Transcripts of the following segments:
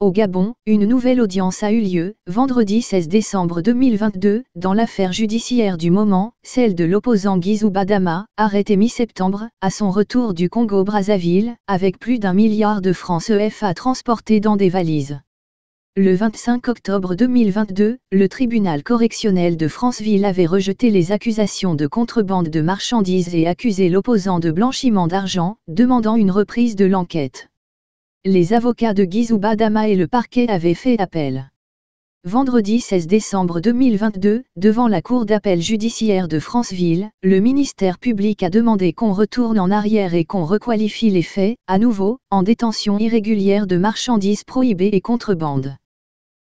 Au Gabon, une nouvelle audience a eu lieu, vendredi 16 décembre 2022, dans l'affaire judiciaire du moment, celle de l'opposant Guizou Badama, arrêté mi-septembre, à son retour du Congo-Brazzaville, avec plus d'1 milliard de francs CFA transportés dans des valises. Le 25 octobre 2022, le tribunal correctionnel de Franceville avait rejeté les accusations de contrebande de marchandises et accusé l'opposant de blanchiment d'argent, demandant une reprise de l'enquête. Les avocats de Guizou Badama et le parquet avaient fait appel. Vendredi 16 décembre 2022, devant la Cour d'appel judiciaire de Franceville, le ministère public a demandé qu'on retourne en arrière et qu'on requalifie les faits, à nouveau, en détention irrégulière de marchandises prohibées et contrebande.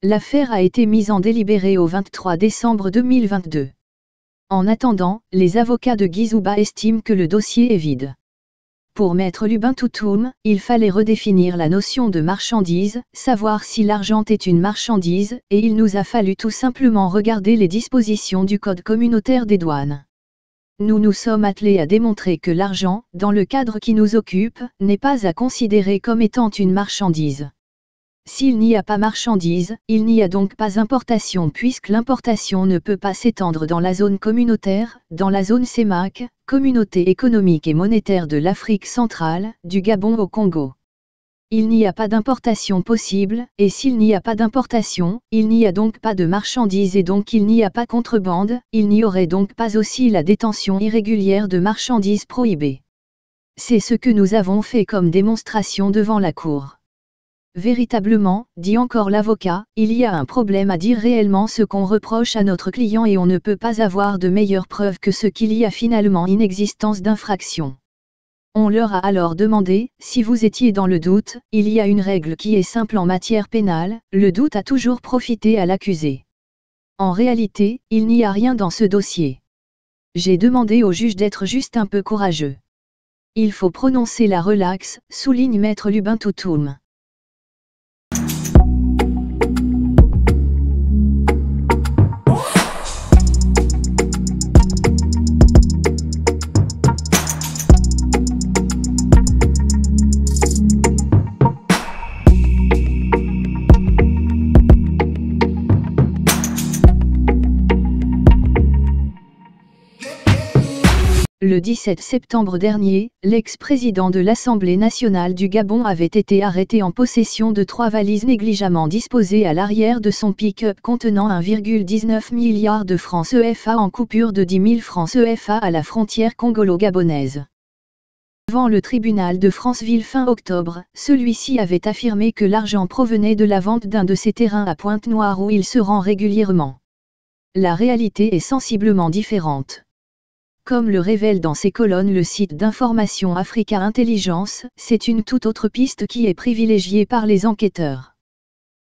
L'affaire a été mise en délibéré au 23 décembre 2022. En attendant, les avocats de Guizouba estiment que le dossier est vide. Pour Maître Lubin Toutoum, il fallait redéfinir la notion de marchandise, savoir si l'argent est une marchandise, et il nous a fallu tout simplement regarder les dispositions du Code communautaire des douanes. Nous nous sommes attelés à démontrer que l'argent, dans le cadre qui nous occupe, n'est pas à considérer comme étant une marchandise. S'il n'y a pas marchandise, il n'y a donc pas importation puisque l'importation ne peut pas s'étendre dans la zone communautaire, dans la zone CEMAC, Communauté économique et monétaire de l'Afrique centrale, du Gabon au Congo. Il n'y a pas d'importation possible, et s'il n'y a pas d'importation, il n'y a donc pas de marchandises et donc il n'y a pas contrebande, il n'y aurait donc pas aussi la détention irrégulière de marchandises prohibées. C'est ce que nous avons fait comme démonstration devant la Cour. Véritablement, dit encore l'avocat, il y a un problème à dire réellement ce qu'on reproche à notre client et on ne peut pas avoir de meilleures preuves que ce qu'il y a finalement inexistence d'infraction. On leur a alors demandé, si vous étiez dans le doute, il y a une règle qui est simple en matière pénale, le doute a toujours profité à l'accusé. En réalité, il n'y a rien dans ce dossier. J'ai demandé au juge d'être juste un peu courageux. Il faut prononcer la relaxe, souligne Maître Lubin Toutoum. Le 17 septembre dernier, l'ex-président de l'Assemblée nationale du Gabon avait été arrêté en possession de 3 valises négligemment disposées à l'arrière de son pick-up contenant 1,19 milliard de francs CFA en coupure de 10 000 francs CFA à la frontière congolo-gabonaise. Devant le tribunal de Franceville fin octobre, celui-ci avait affirmé que l'argent provenait de la vente d'un de ses terrains à Pointe-Noire où il se rend régulièrement. La réalité est sensiblement différente. Comme le révèle dans ses colonnes le site d'information Africa Intelligence, c'est une toute autre piste qui est privilégiée par les enquêteurs.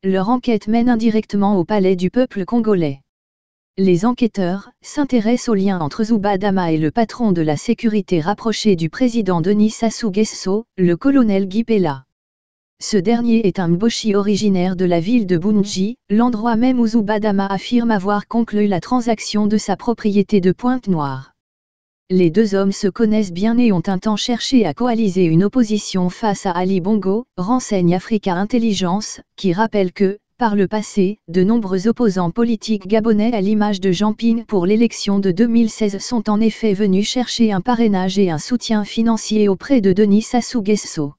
Leur enquête mène indirectement au palais du peuple congolais. Les enquêteurs s'intéressent aux liens entre Zubadama et le patron de la sécurité rapproché du président Denis Sassou Nguesso, le colonel Guy Pella. Ce dernier est un Mboshi originaire de la ville de Bunji, l'endroit même où Zubadama affirme avoir conclu la transaction de sa propriété de Pointe-Noire. Les deux hommes se connaissent bien et ont un temps cherché à coaliser une opposition face à Ali Bongo, renseigne Africa Intelligence, qui rappelle que, par le passé, de nombreux opposants politiques gabonais à l'image de Jean Ping pour l'élection de 2016 sont en effet venus chercher un parrainage et un soutien financier auprès de Denis Sassou Nguesso.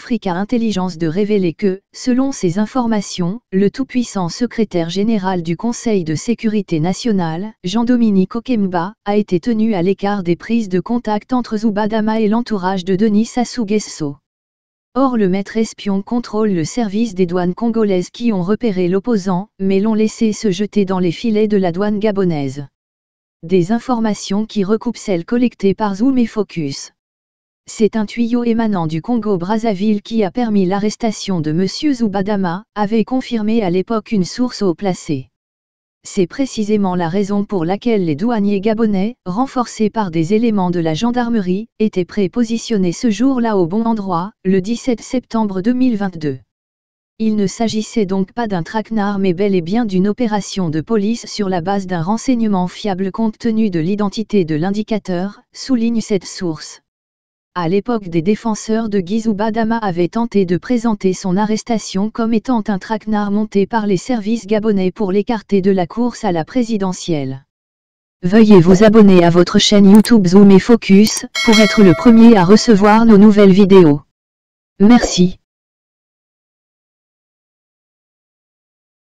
Africa Intelligence de révéler que, selon ces informations, le tout-puissant secrétaire général du Conseil de sécurité nationale, Jean-Dominique Okemba, a été tenu à l'écart des prises de contact entre Zubadama et l'entourage de Denis Sassou Nguesso. Or le maître espion contrôle le service des douanes congolaises qui ont repéré l'opposant, mais l'ont laissé se jeter dans les filets de la douane gabonaise. Des informations qui recoupent celles collectées par Zoom et Focus. C'est un tuyau émanant du Congo-Brazzaville qui a permis l'arrestation de M. Zubadama, avait confirmé à l'époque une source haut placée. C'est précisément la raison pour laquelle les douaniers gabonais, renforcés par des éléments de la gendarmerie, étaient prépositionnés ce jour-là au bon endroit, le 17 septembre 2022. Il ne s'agissait donc pas d'un traquenard mais bel et bien d'une opération de police sur la base d'un renseignement fiable compte tenu de l'identité de l'indicateur, souligne cette source. À l'époque, des défenseurs de Guy Zubadama avaient tenté de présenter son arrestation comme étant un traquenard monté par les services gabonais pour l'écarter de la course à la présidentielle. Veuillez vous abonner à votre chaîne YouTube Zoom et Focus, pour être le premier à recevoir nos nouvelles vidéos. Merci.